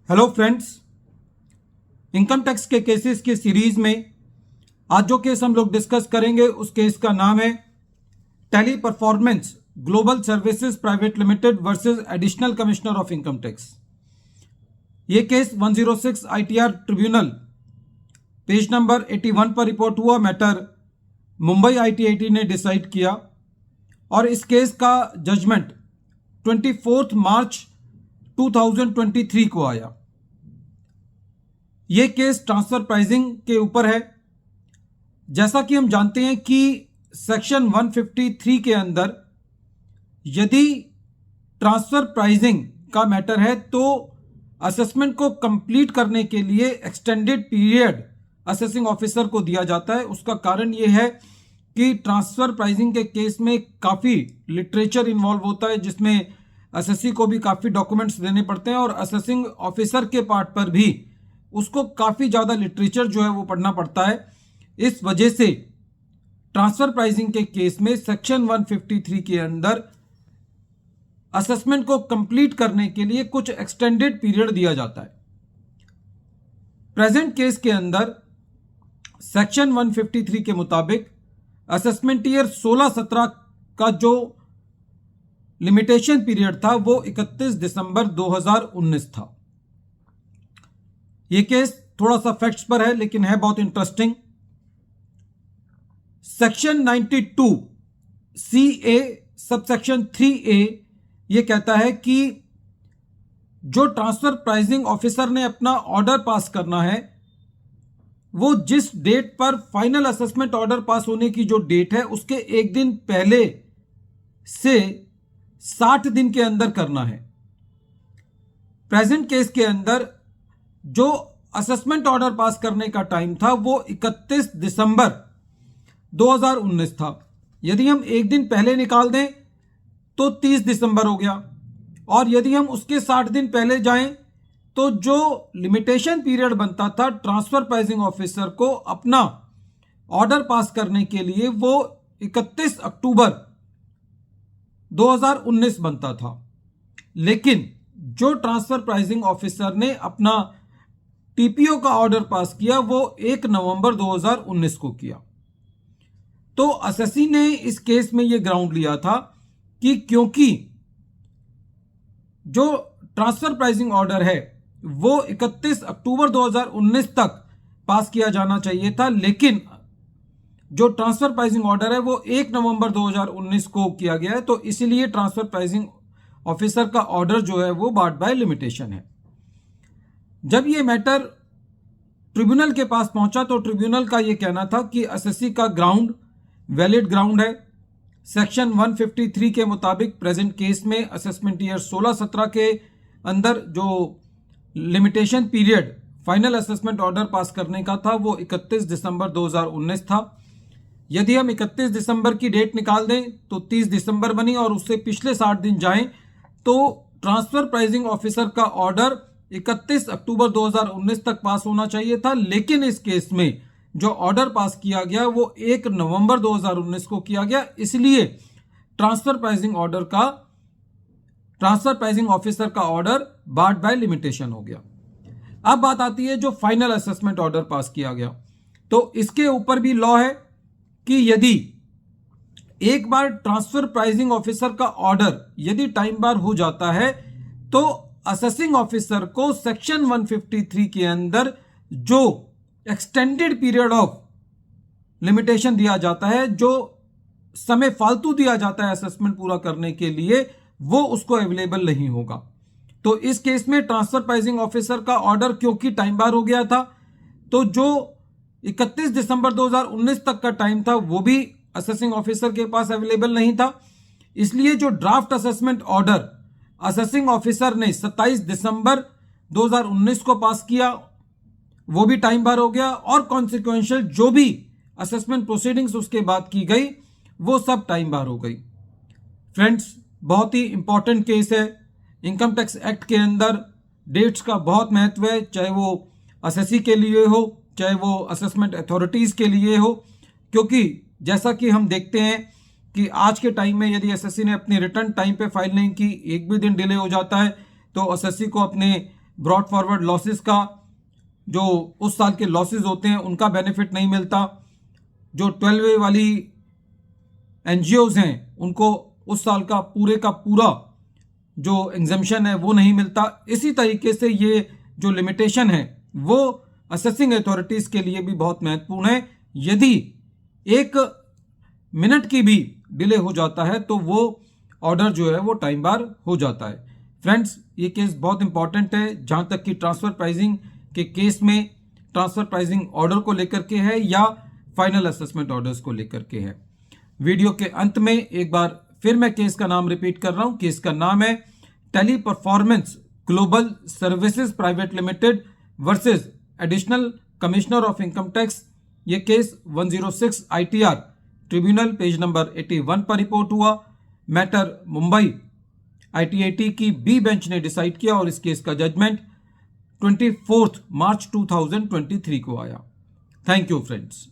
Hello friends, income tax के cases की series में आज जो केस हम लोग डिस्कस करेंगे उस केस का नाम है Tally performance global services private limited versus additional commissioner of income tax. ये case 106 ITR tribunal page number 81 पर रिपोर्ट हुआ। मैटर मुंबई ITAT ने डिसाइड किया और इस केस का जजमेंट 24 मार्च 2023 को आया। यह केस ट्रांसफर प्राइसिंग के ऊपर है। जैसा कि हम जानते हैं कि सेक्शन 153 के अंदर यदि ट्रांसफर प्राइसिंग का मैटर है तो असेसमेंट को कंप्लीट करने के लिए एक्सटेंडेड पीरियड असेसिंग ऑफिसर को दिया जाता है। उसका कारण यह है कि ट्रांसफर प्राइसिंग के केस में काफ़ी लिटरेचर इन्वॉल्व होता है, जिसमें असेसी को भी काफ़ी डॉक्यूमेंट्स देने पड़ते हैं और असेसिंग ऑफिसर के पार्ट पर भी उसको काफ़ी ज़्यादा लिटरेचर जो है वो पढ़ना पड़ता है। इस वजह से ट्रांसफर प्राइसिंग के केस में सेक्शन 153 के अंदर असेसमेंट को कंप्लीट करने के लिए कुछ एक्सटेंडेड पीरियड दिया जाता है। प्रेजेंट केस के अंदर सेक्शन 153 के मुताबिक असेसमेंट ईयर 16-17 का जो लिमिटेशन पीरियड था वो 31 दिसंबर 2019 था। यह केस थोड़ा सा फैक्ट्स पर है लेकिन है बहुत interesting. Section 92 CA subsection 3A यह कहता है कि जो ट्रांसफर प्राइसिंग ऑफिसर ने अपना ऑर्डर पास करना है वो जिस डेट पर फाइनल असेसमेंट ऑर्डर पास होने की जो डेट है उसके एक दिन पहले से 60 दिन के अंदर करना है। प्रेजेंट केस के अंदर जो असेसमेंट ऑर्डर पास करने का टाइम था वो 31 दिसंबर 2019 था। यदि हम एक दिन पहले निकाल दें तो 30 दिसंबर हो गया और यदि हम उसके 60 दिन पहले जाएं तो जो लिमिटेशन पीरियड बनता था ट्रांसफर प्राइसिंग ऑफिसर को अपना ऑर्डर पास करने के लिए वो 31 अक्टूबर 2019 बनता था। लेकिन जो ट्रांसफर प्राइसिंग ऑफिसर ने अपना TPO का ऑर्डर पास किया वो 1 नवंबर 2019 को किया। तो असेसी ने इस केस में यह ग्राउंड लिया था कि क्योंकि जो ट्रांसफर प्राइसिंग ऑर्डर है वो 31 अक्टूबर 2019 तक पास किया जाना चाहिए था, लेकिन जो ट्रांसफर प्राइसिंग ऑर्डर है वो 1 नवंबर 2019 को किया गया है, तो इसीलिए ट्रांसफर प्राइसिंग ऑफिसर का ऑर्डर जो है वो बार्ड बाय लिमिटेशन है। जब ये मैटर ट्रिब्यूनल के पास पहुंचा तो ट्रिब्यूनल का ये कहना था कि असेसी का ग्राउंड वैलिड ग्राउंड है। सेक्शन 153 के मुताबिक प्रेजेंट केस में असेसमेंट ईयर 16-17 के अंदर जो limitation period final assessment order pass करने का था वो 31 दिसंबर 2019 था। यदि हम 31 दिसंबर की डेट निकाल दें तो 30 दिसंबर बनी और उससे पिछले 60 दिन जाएं तो ट्रांसफर प्राइसिंग ऑफिसर का ऑर्डर 31 अक्टूबर 2019 तक पास होना चाहिए था। लेकिन इस केस में जो ऑर्डर पास किया गया वो 1 नवंबर 2019 को किया गया, इसलिए ट्रांसफर प्राइसिंग ऑफिसर का ऑर्डर बार्ड बाय लिमिटेशन हो गया। अब बात आती है जो फाइनल असेसमेंट ऑर्डर पास किया गया, तो इसके ऊपर भी लॉ है कि यदि एक बार ट्रांसफर प्राइसिंग ऑफिसर का ऑर्डर यदि टाइम बार हो जाता है तो असेसिंग ऑफिसर को सेक्शन 153 के अंदर जो एक्सटेंडेड पीरियड ऑफ लिमिटेशन दिया जाता है, जो समय फालतू दिया जाता है असेसमेंट पूरा करने के लिए, वो उसको अवेलेबल नहीं होगा। तो इस केस में ट्रांसफर प्राइसिंग ऑफिसर का ऑर्डर क्योंकि टाइम बार हो गया था तो जो 31 दिसंबर 2019 तक का टाइम था वो भी असेसिंग ऑफिसर के पास अवेलेबल नहीं था। इसलिए जो draft assessment order assessing officer ने 27 दिसंबर 2019 को पास किया वो भी टाइम बार हो गया और कॉन्सिक्वेंशियल जो भी असेसमेंट प्रोसीडिंग्स उसके बाद की गई वो सब टाइम बार हो गई। फ्रेंड्स, बहुत ही इंपॉर्टेंट केस है। इनकम टैक्स एक्ट के अंदर डेट्स का बहुत महत्व है, चाहे वो असेसी के लिए हो चाहे वो असेसमेंट अथॉरिटीज़ के लिए हो, क्योंकि जैसा कि हम देखते हैं कि आज के टाइम में यदि एसएससी ने अपनी रिटर्न टाइम पे फाइल नहीं की, एक भी दिन डिले हो जाता है तो एसएससी को अपने ब्रॉड फॉरवर्ड लॉसेस का, जो उस साल के लॉसेस होते हैं उनका बेनिफिट नहीं मिलता। जो 12A वाली एनजीओज हैं उनको उस साल का पूरा जो एग्जम्पशन है वो नहीं मिलता। इसी तरीके से ये जो लिमिटेशन है वो असेसिंग अथॉरिटीज के लिए भी बहुत महत्वपूर्ण है। यदि 1 मिनट की भी डिले हो जाता है तो वो ऑर्डर जो है वो टाइम बार हो जाता है। फ्रेंड्स, ये केस बहुत इंपॉर्टेंट है जहां तक कि ट्रांसफर प्राइसिंग के केस में ट्रांसफर प्राइसिंग ऑर्डर को लेकर के है या फाइनल असेसमेंट ऑर्डर्स को लेकर के है। वीडियो के अंत में एक बार फिर मैं केस का नाम रिपीट कर रहा हूं। केस का नाम है Tally performance global services private limited versus additional commissioner of income tax. ये case 106 ITR tribunal page number 81 पर रिपोर्ट हुआ। मैटर मुंबई ITAT की B बेंच ने डिसाइड किया और इस केस का जजमेंट 24 मार्च 2023 को आया। Thank you friends.